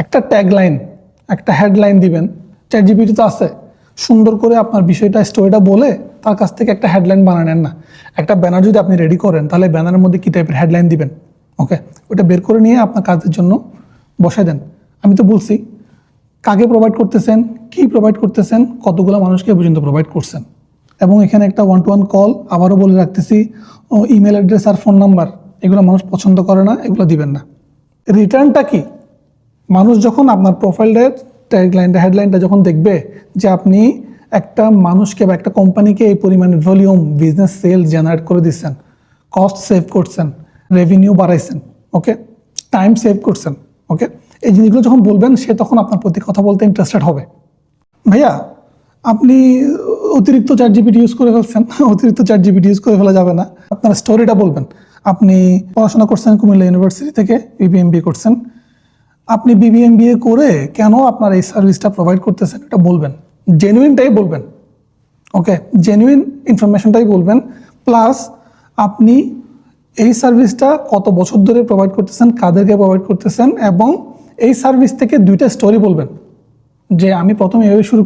একটা ট্যাগলাইন, একটা হেডলাইন দিবেন। চ্যাটজিপিটি তো আছে, সুন্দর করে আপনার বিষয়টা স্টোরিটা বলে তার কাছ থেকে একটা হেডলাইন বানানেন না। একটা ব্যানার যদি আপনি রেডি করেন তাহলে ব্যানারের মধ্যে কী টাইপের হেডলাইন দিবেন, ওকে, ওটা বের করে নিয়ে আপনার কাজের জন্য বসায় দেন। আমি তো বলছি কাকে প্রোভাইড করতেছেন, কি প্রোভাইড করতেছেন, কতগুলো মানুষকে পর্যন্ত প্রোভাইড করছেন। এবং এখানে একটা 1-to-1 কল আবারও বলে রাখতেছি, ইমেল অ্যাড্রেস আর ফোন নাম্বার এগুলো মানুষ পছন্দ করে না, এগুলো দিবেন না। রিটার্নটা কি? মানুষ যখন আপনার প্রোফাইলের ট্যাগলাইনটা হেডলাইনটা যখন দেখবে যে আপনি একটা মানুষকে বা একটা কোম্পানিকে এই পরিমাণে ভলিউম বিজনেস সেল জেনারেট করে দিচ্ছেন, কস্ট সেভ করছেন, রেভিনিউ বাড়াইছেন, ওকে, টাইম সেভ করছেন, ওকে, এই জিনিসগুলো যখন বলবেন সে তখন আপনার প্রতি কথা বলতে ইন্টারেস্টেড হবে। ভাইয়া আপনি অতিরিক্ত চ্যাটজিপিটি ইউজ করে ফেলছেন, অতিরিক্ত চ্যাটজিপিটি ইউজ করে ফেলা যাবে না। আপনার স্টোরিটা বলবেন। আপনি পড়াশোনা করছেন কুমিল্লা ইউনিভার্সিটি থেকে, বিবিএমবিএ করছেন। আপনি বিবিএমবিএ করে কেন আপনার এই সার্ভিসটা প্রোভাইড করতেছেন এটা বলবেন, জেনুইনটাই বলবেন, ওকে, জেনুইন ইনফরমেশনটাই বলবেন। প্লাস আপনি এই সার্ভিসটা কত বছর ধরে প্রোভাইড করতেছেন, কাদেরকে প্রোভাইড করতেছেন, এবং এই সার্ভিস থেকে 2টা স্টোরি বলবেন যে আমি প্রথমে এভাবে শুরু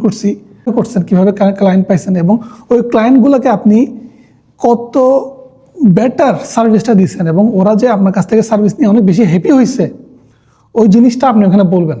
করছেন, কীভাবে ক্লায়েন্ট পাইছেন, এবং ওই ক্লায়েন্টগুলোকে আপনি কত বেটার সার্ভিসটা দিচ্ছেন এবং ওরা যে আপনার কাছ থেকে সার্ভিস নিয়ে অনেক বেশি হ্যাপি হয়েছে, ওই জিনিসটা আপনি ওখানে বলবেন।